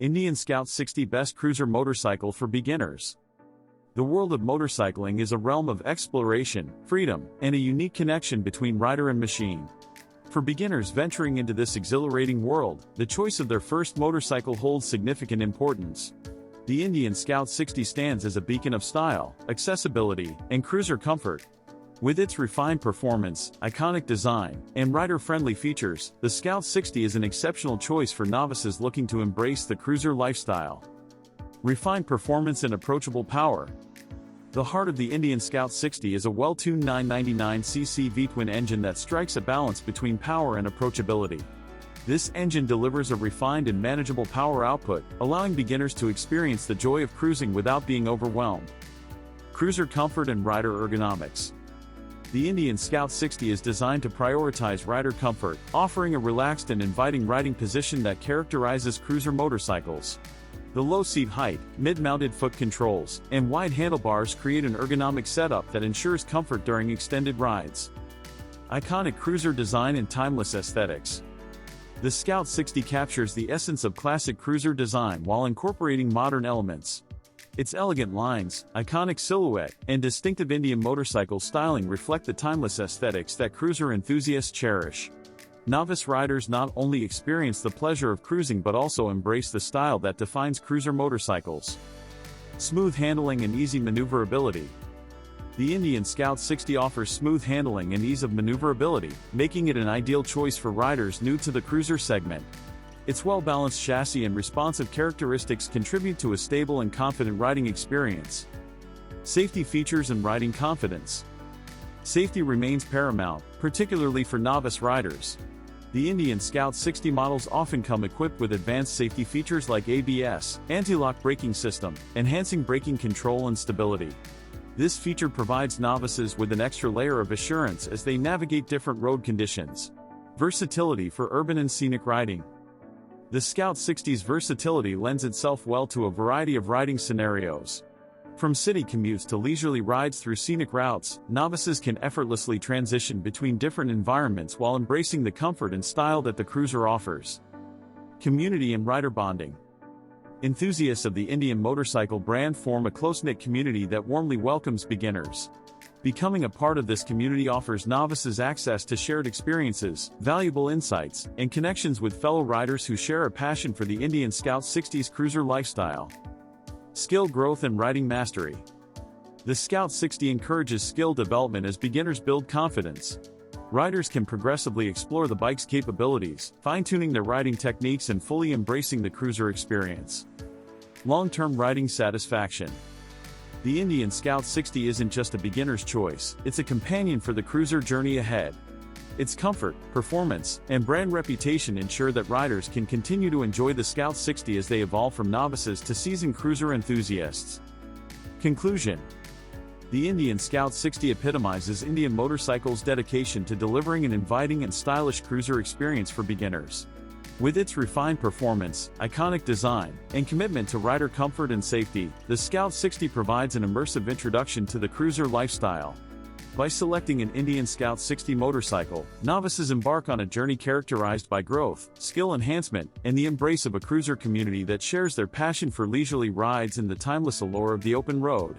Indian Scout 60 Best Cruiser Motorcycle for Beginners. The world of motorcycling is a realm of exploration, freedom, and a unique connection between rider and machine. For beginners venturing into this exhilarating world, the choice of their first motorcycle holds significant importance. The Indian Scout 60 stands as a beacon of style, accessibility, and cruiser comfort. With its refined performance, iconic design, and rider-friendly features, the Scout 60 is an exceptional choice for novices looking to embrace the cruiser lifestyle. Refined performance and approachable power. The heart of the Indian Scout 60 is a well-tuned 999cc V-twin engine that strikes a balance between power and approachability. This engine delivers a refined and manageable power output, allowing beginners to experience the joy of cruising without being overwhelmed. Cruiser comfort and rider ergonomics. The Indian Scout 60 is designed to prioritize rider comfort, offering a relaxed and inviting riding position that characterizes cruiser motorcycles. The low seat height, mid-mounted foot controls, and wide handlebars create an ergonomic setup that ensures comfort during extended rides. Iconic cruiser design and timeless aesthetics. The Scout 60 captures the essence of classic cruiser design while incorporating modern elements. Its elegant lines, iconic silhouette, and distinctive Indian motorcycle styling reflect the timeless aesthetics that cruiser enthusiasts cherish. Novice riders not only experience the pleasure of cruising but also embrace the style that defines cruiser motorcycles. Smooth handling and easy maneuverability. The Indian Scout 60 offers smooth handling and ease of maneuverability, making it an ideal choice for riders new to the cruiser segment. Its well-balanced chassis and responsive characteristics contribute to a stable and confident riding experience. Safety features and riding confidence. Safety remains paramount, particularly for novice riders. The Indian Scout 60 models often come equipped with advanced safety features like ABS, anti-lock braking system, enhancing braking control and stability. This feature provides novices with an extra layer of assurance as they navigate different road conditions. Versatility for urban and scenic riding. The Scout 60's versatility lends itself well to a variety of riding scenarios. From city commutes to leisurely rides through scenic routes, novices can effortlessly transition between different environments while embracing the comfort and style that the cruiser offers. Community and rider bonding. Enthusiasts of the Indian motorcycle brand form a close-knit community that warmly welcomes beginners. Becoming a part of this community offers novices access to shared experiences, valuable insights, and connections with fellow riders who share a passion for the Indian Scout 60's cruiser lifestyle. Skill growth and riding mastery. The Scout 60 encourages skill development as beginners build confidence. Riders can progressively explore the bike's capabilities, fine-tuning their riding techniques and fully embracing the cruiser experience. Long-term riding satisfaction. The Indian Scout 60 isn't just a beginner's choice, it's a companion for the cruiser journey ahead. Its comfort, performance, and brand reputation ensure that riders can continue to enjoy the Scout 60 as they evolve from novices to seasoned cruiser enthusiasts. Conclusion. The Indian Scout 60 epitomizes Indian motorcycles' dedication to delivering an inviting and stylish cruiser experience for beginners. With its refined performance, iconic design, and commitment to rider comfort and safety, the Scout 60 provides an immersive introduction to the cruiser lifestyle. By selecting an Indian Scout 60 motorcycle, novices embark on a journey characterized by growth, skill enhancement, and the embrace of a cruiser community that shares their passion for leisurely rides and the timeless allure of the open road.